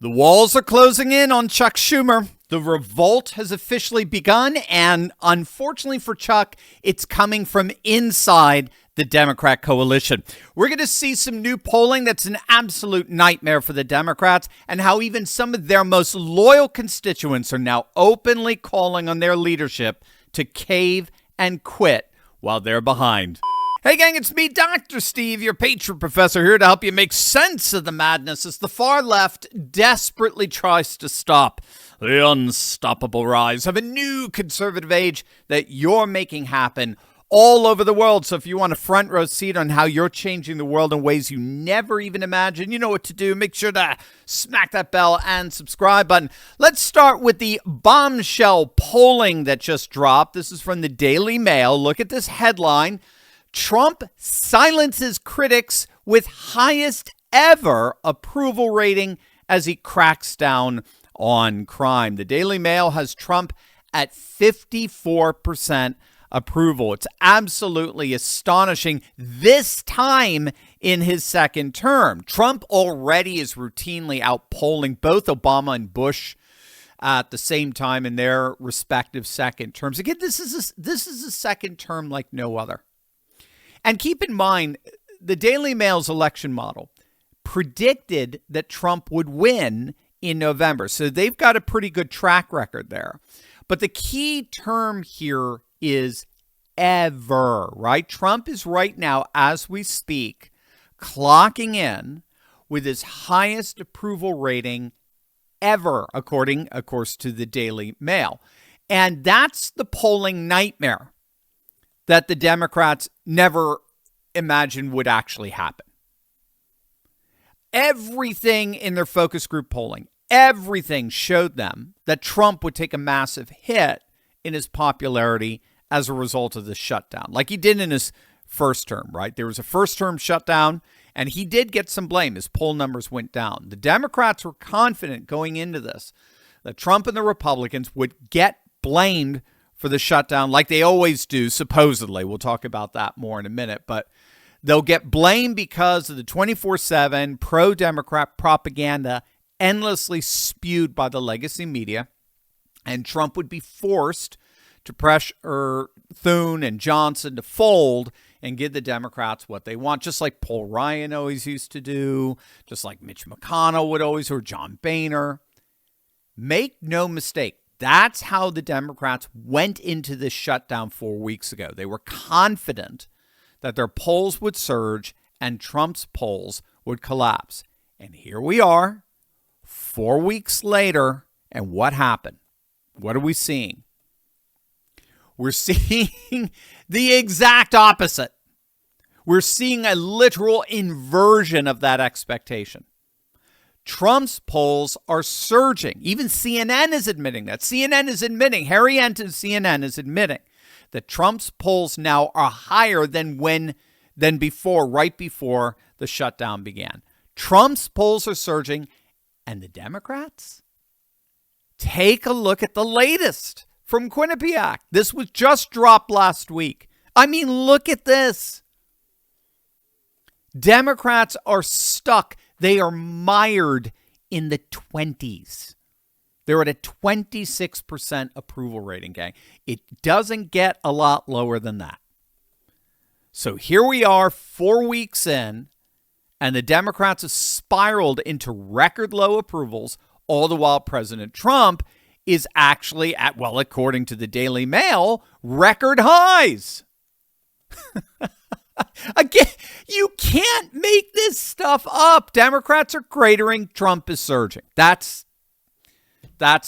The walls are closing in on Chuck Schumer. The revolt has officially begun, and unfortunately for Chuck, it's coming from inside the Democrat coalition. We're going to see some new polling that's an absolute nightmare for the Democrats, and how even some of their most loyal constituents are now openly calling on their leadership to cave and quit while they're behind. Hey gang, it's me, Dr. Steve, your Patriot Professor, here to help you make sense of the madness as the far left desperately tries to stop the unstoppable rise of a new conservative age that you're making happen all over the world. So if you want a front row seat on how you're changing the world in ways you never even imagined, you know what to do. Make sure to smack that bell and subscribe button. Let's start with the bombshell polling that just dropped. This is from the Daily Mail. Look at this headline. Trump silences critics with highest ever approval rating as he cracks down on crime. The Daily Mail has Trump at 54% approval. It's absolutely astonishing this time in his second term. Trump already is routinely outpolling both Obama and Bush at the same time in their respective second terms. Again, this is a second term like no other. And keep in mind, the Daily Mail's election model predicted that Trump would win in November. So they've got a pretty good track record there. But the key term here is ever, right? Trump is right now, as we speak, clocking in with his highest approval rating ever, according, of course, to the Daily Mail. And that's the polling nightmare that the Democrats never imagined would actually happen. Everything in their focus group polling, everything showed them that Trump would take a massive hit in his popularity as a result of the shutdown, like he did in his first term, right? There was a first term shutdown, and he did get some blame. His poll numbers went down. The Democrats were confident going into this that Trump and the Republicans would get blamed for the shutdown like they always do, supposedly. We'll talk about that more in a minute. But they'll get blamed because of the 24/7 pro-Democrat propaganda endlessly spewed by the legacy media. And Trump would be forced to pressure Thune and Johnson to fold and give the Democrats what they want, just like Paul Ryan always used to do, just like Mitch McConnell would always, or John Boehner. Make no mistake. That's how the Democrats went into this shutdown 4 weeks ago. They were confident that their polls would surge and Trump's polls would collapse. And here we are, 4 weeks later, and what happened? What are we seeing? We're seeing the exact opposite. We're seeing a literal inversion of that expectation. Trump's polls are surging. Even CNN is admitting that. CNN is admitting, Harry Ent of CNN is admitting that Trump's polls now are higher than before, right before the shutdown began. Trump's polls are surging, and the Democrats? Take a look at the latest from Quinnipiac. This was just dropped last week. I mean, look at this. Democrats are stuck. They are mired in the 20s. They're at a 26% approval rating, gang. It doesn't get a lot lower than that. So here we are 4 weeks in, and the Democrats have spiraled into record low approvals, all the while President Trump is actually at, well, according to the Daily Mail, record highs. Again, you can't make this stuff up. Democrats are cratering. Trump is surging. That's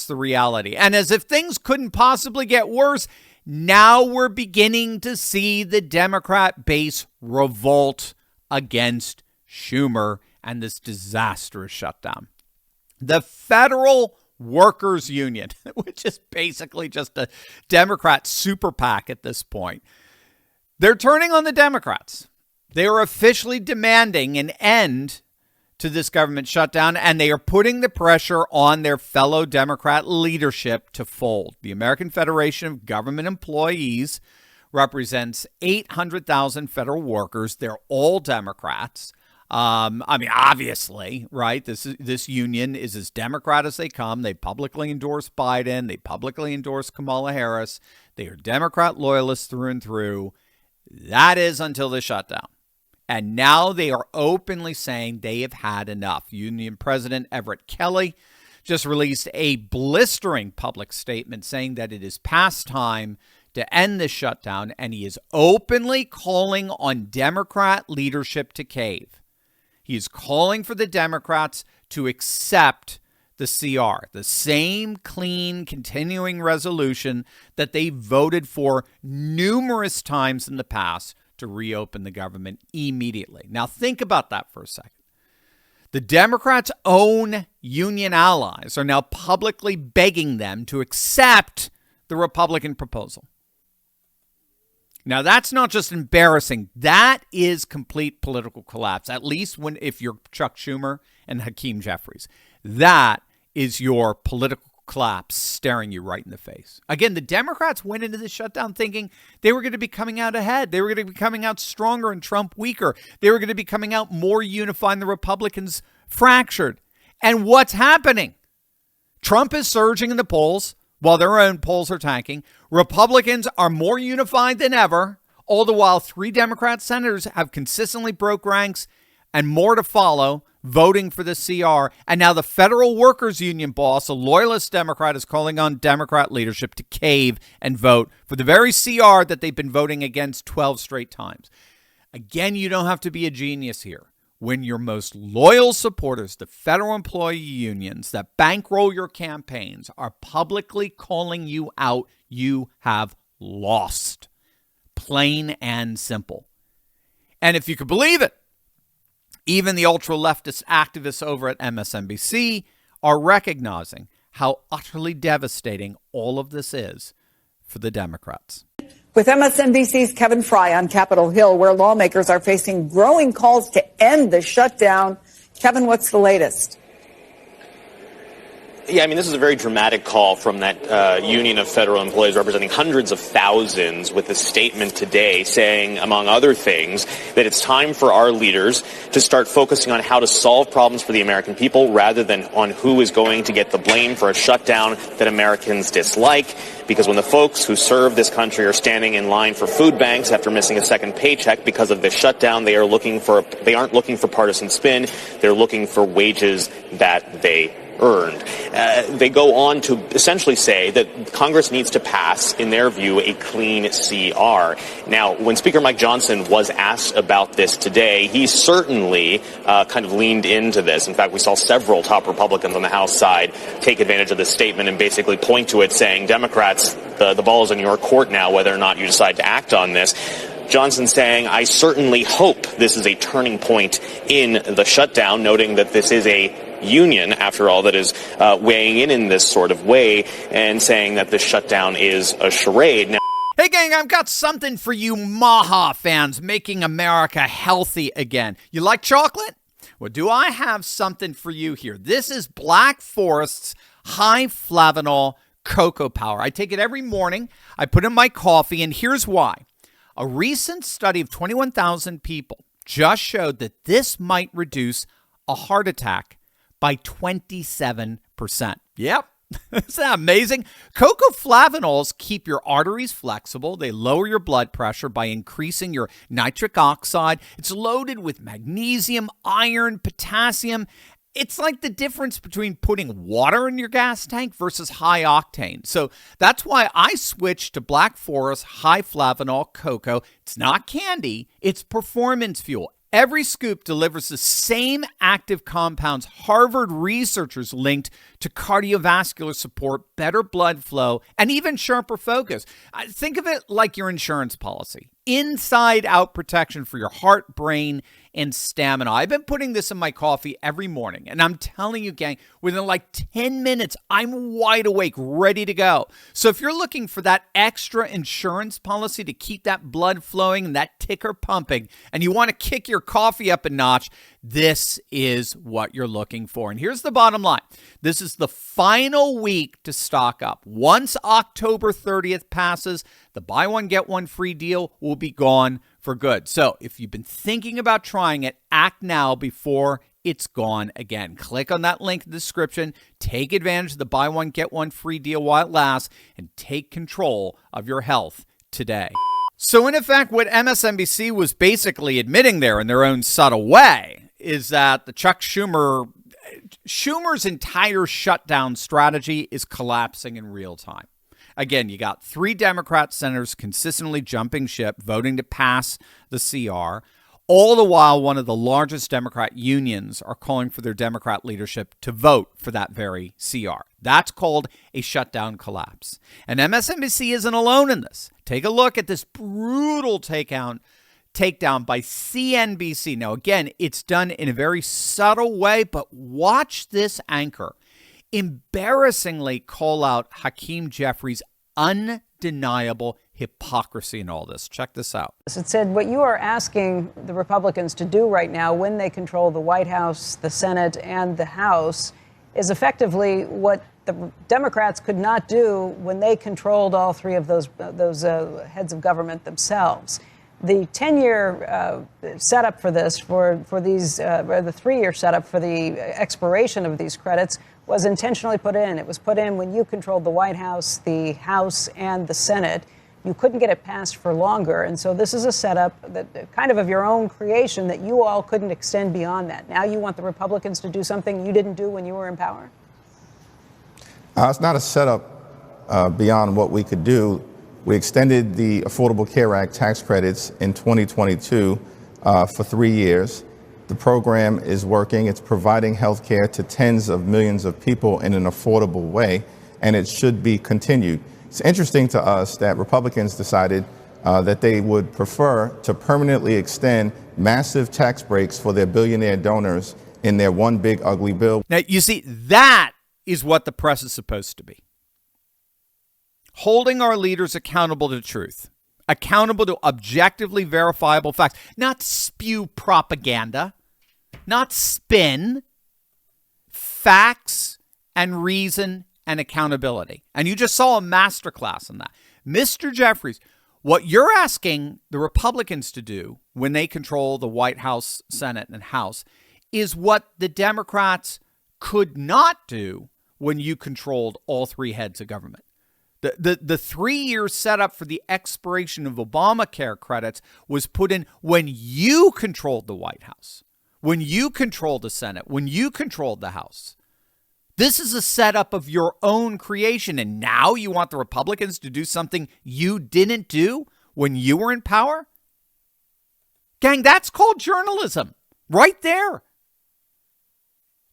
the reality. And as if things couldn't possibly get worse, now we're beginning to see the Democrat base revolt against Schumer and this disastrous shutdown. The Federal Workers Union, which is basically just a Democrat super PAC at this point, they're turning on the Democrats. They are officially demanding an end to this government shutdown, and they are putting the pressure on their fellow Democrat leadership to fold. The American Federation of Government Employees represents 800,000 federal workers. They're all Democrats. I mean, obviously, right? This union is as Democrat as they come. They publicly endorse Biden. They publicly endorse Kamala Harris. They are Democrat loyalists through and through. That is until the shutdown. And now they are openly saying they have had enough. Union President Everett Kelly just released a blistering public statement saying that it is past time to end the shutdown, and he is openly calling on Democrat leadership to cave. He is calling for the Democrats to accept the CR, the same clean continuing resolution that they voted for numerous times in the past to reopen the government immediately. Now, think about that for a second. The Democrats' own union allies are now publicly begging them to accept the Republican proposal. Now, that's not just embarrassing. That is complete political collapse, at least if you're Chuck Schumer and Hakeem Jeffries. That is your political collapse staring you right in the face. Again, the Democrats went into the shutdown thinking they were going to be coming out ahead. They were going to be coming out stronger and Trump weaker. They were going to be coming out more unified and the Republicans fractured. And what's happening? Trump is surging in the polls while their own polls are tanking. Republicans are more unified than ever. All the while, 3 Democrat senators have consistently broke ranks and more to follow, voting for the CR. And now the Federal Workers Union boss, a loyalist Democrat, is calling on Democrat leadership to cave and vote for the very CR that they've been voting against 12 straight times. Again, you don't have to be a genius here. When your most loyal supporters, the federal employee unions that bankroll your campaigns, are publicly calling you out, you have lost. Plain and simple. And if you could believe it, even the ultra-leftist activists over at MSNBC are recognizing how utterly devastating all of this is for the Democrats. With MSNBC's Kevin Fry on Capitol Hill, where lawmakers are facing growing calls to end the shutdown. Kevin, what's the latest? Yeah, I mean, this is a very dramatic call from that union of federal employees representing hundreds of thousands with a statement today saying, among other things, that it's time for our leaders to start focusing on how to solve problems for the American people rather than on who is going to get the blame for a shutdown that Americans dislike. Because when the folks who serve this country are standing in line for food banks after missing a second paycheck because of this shutdown, they aren't looking for partisan spin. They're looking for wages that they earned. They go on to essentially say that Congress needs to pass, in their view, a clean CR. Now, when Speaker Mike Johnson was asked about this today, he certainly kind of leaned into this. In fact, we saw several top Republicans on the House side take advantage of this statement and basically point to it, saying, Democrats, the ball is in your court now, whether or not you decide to act on this. Johnson saying, I certainly hope this is a turning point in the shutdown, noting that this is a union, after all, that is weighing in this sort of way, and saying that this shutdown is a charade. Now, hey, gang, I've got something for you Maha fans making America healthy again. You like chocolate? Well, do I have something for you here? This is Black Forest's high flavanol cocoa power. I take it every morning. I put it in my coffee, and here's why. A recent study of 21,000 people just showed that this might reduce a heart attack by 27%. Yep. Isn't that amazing? Cocoa flavanols keep your arteries flexible. They lower your blood pressure by increasing your nitric oxide. It's loaded with magnesium, iron, potassium. It's like the difference between putting water in your gas tank versus high octane. So that's why I switched to Black Forest high flavanol cocoa. It's not candy. It's performance fuel. Every scoop delivers the same active compounds Harvard researchers linked to cardiovascular support, better blood flow, and even sharper focus. Think of it like your insurance policy. Inside-out protection for your heart, brain, and stamina. I've been putting this in my coffee every morning, and I'm telling you, gang, within like 10 minutes, I'm wide awake, ready to go. So if you're looking for that extra insurance policy to keep that blood flowing and that ticker pumping, and you want to kick your coffee up a notch, this is what you're looking for. And here's the bottom line. This is the final week to stock up. Once October 30th passes, the buy one, get one free deal will be gone for good. So if you've been thinking about trying it, act now before it's gone again. Click on that link in the description. Take advantage of the buy one, get one free deal while it lasts, and take control of your health today. So in effect, what MSNBC was basically admitting there in their own subtle way is that the Schumer's entire shutdown strategy is collapsing in real time. Again, you got 3 Democrat senators consistently jumping ship, voting to pass the CR. All the while, one of the largest Democrat unions are calling for their Democrat leadership to vote for that very CR. That's called a shutdown collapse. And MSNBC isn't alone in this. Take a look at this brutal takedown by CNBC. Now, again, it's done in a very subtle way, but watch this anchor embarrassingly call out Hakeem Jeffries' undeniable hypocrisy in all this. Check this out. It said what you are asking the Republicans to do right now when they control the White House, the Senate, and the House is effectively what the Democrats could not do when they controlled all 3 of those heads of government themselves. The 10-year setup for this, for these, or the 3-year setup for the expiration of these credits was intentionally put in. It was put in when you controlled the White House, the House, and the Senate. You couldn't get it passed for longer. And so this is a setup that kind of your own creation that you all couldn't extend beyond that. Now you want the Republicans to do something you didn't do when you were in power? It's not a setup beyond what we could do. We extended the Affordable Care Act tax credits in 2022 for 3 years. The program is working. It's providing health care to tens of millions of people in an affordable way, and it should be continued. It's interesting to us that Republicans decided that they would prefer to permanently extend massive tax breaks for their billionaire donors in their one big ugly bill. Now, you see, that is what the press is supposed to be. Holding our leaders accountable to truth, accountable to objectively verifiable facts, not spew propaganda, not spin, facts and reason and accountability. And you just saw a masterclass in that. Mr. Jeffries, what you're asking the Republicans to do when they control the White House, Senate, and House is what the Democrats could not do when you controlled all 3 heads of government. The 3-year setup for the expiration of Obamacare credits was put in when you controlled the White House, when you controlled the Senate, when you controlled the House. This is a setup of your own creation, and now you want the Republicans to do something you didn't do when you were in power? Gang, that's called journalism right there.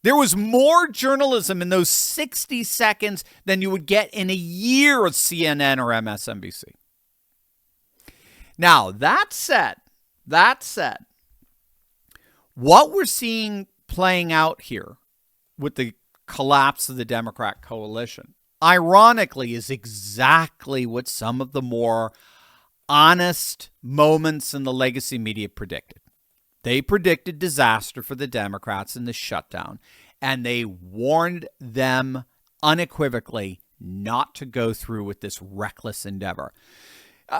There was more journalism in those 60 seconds than you would get in a year of CNN or MSNBC. Now, that said, what we're seeing playing out here with the collapse of the Democrat coalition, ironically, is exactly what some of the more honest moments in the legacy media predicted. They predicted disaster for the Democrats in the shutdown, and they warned them unequivocally not to go through with this reckless endeavor.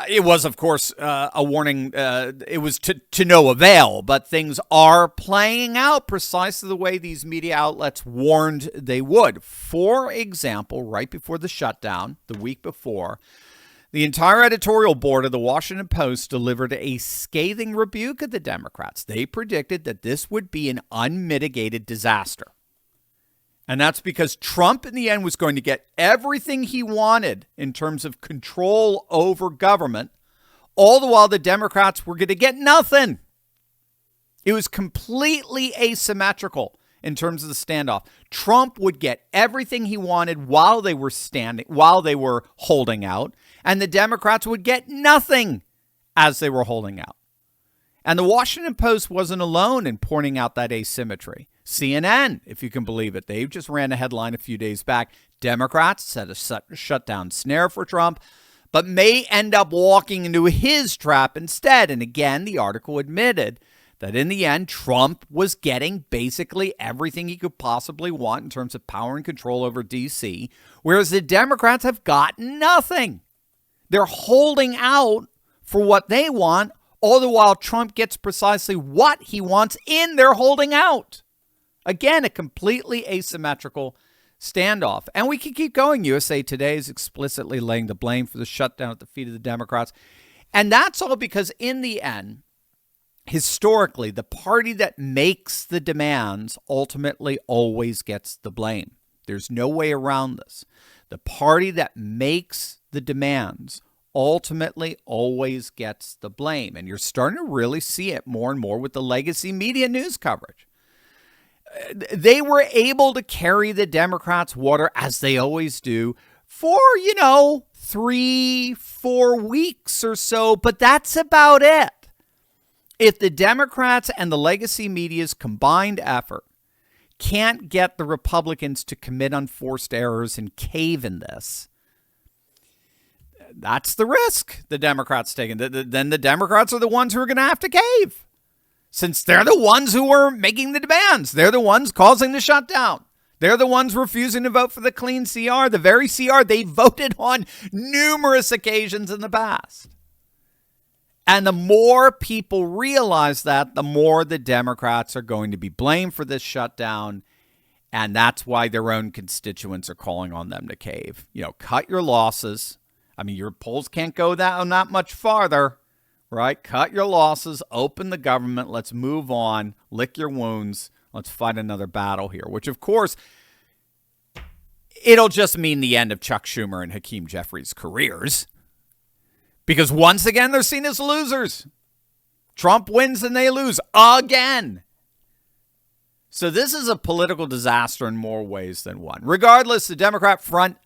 It was, of course, a warning. It was to no avail, but things are playing out precisely the way these media outlets warned they would. For example, right before the shutdown, the week before, the entire editorial board of the Washington Post delivered a scathing rebuke of the Democrats. They predicted that this would be an unmitigated disaster. And that's because Trump, in the end, was going to get everything he wanted in terms of control over government, all the while the Democrats were going to get nothing. It was completely asymmetrical in terms of the standoff. Trump would get everything he wanted while they were holding out, and the Democrats would get nothing as they were holding out. And the Washington Post wasn't alone in pointing out that asymmetry. CNN, if you can believe it, they just ran a headline a few days back. Democrats set a shutdown snare for Trump, but may end up walking into his trap instead. And again, the article admitted that in the end, Trump was getting basically everything he could possibly want in terms of power and control over D.C., whereas the Democrats have got nothing. They're holding out for what they want, all the while Trump gets precisely what he wants in their holding out. Again, a completely asymmetrical standoff. And we can keep going. USA Today is explicitly laying the blame for the shutdown at the feet of the Democrats. And that's all because in the end, historically, the party that makes the demands ultimately always gets the blame. There's no way around this. The party that makes the demands ultimately always gets the blame. And you're starting to really see it more and more with the legacy media news coverage. They were able to carry the Democrats' water, as they always do, for, 3-4 weeks or so, but that's about it. If the Democrats and the legacy media's combined effort can't get the Republicans to commit unforced errors and cave in this, that's the risk the Democrats taking. Then the Democrats are the ones who are going to have to cave, since they're the ones who are making the demands. They're the ones causing the shutdown. They're the ones refusing to vote for the clean CR, the very CR they voted on numerous occasions in the past. And the more people realize that, the more the Democrats are going to be blamed for this shutdown. And that's why their own constituents are calling on them to cave. Cut your losses. I mean, your polls can't go that much farther, right? Cut your losses, open the government, let's move on, lick your wounds, let's fight another battle here, which, of course, it'll just mean the end of Chuck Schumer and Hakeem Jeffries' careers. Because once again, they're seen as losers. Trump wins and they lose again. So this is a political disaster in more ways than one. Regardless, the Democrat front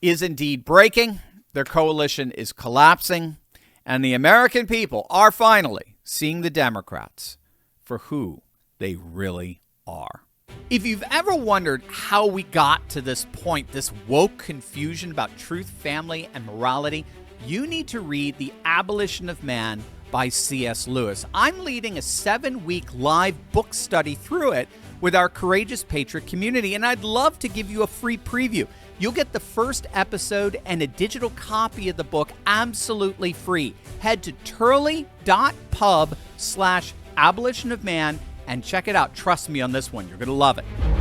is indeed breaking. Their coalition is collapsing. And the American people are finally seeing the Democrats for who they really are. If you've ever wondered how we got to this point, this woke confusion about truth, family, and morality, you need to read The Abolition of Man by C.S. Lewis. I'm leading a 7-week live book study through it with our Courageous Patriot community, and I'd love to give you a free preview. You'll get the first episode and a digital copy of the book absolutely free. Head to turley.pub/abolitionofman and check it out. Trust me on this one. You're going to love it.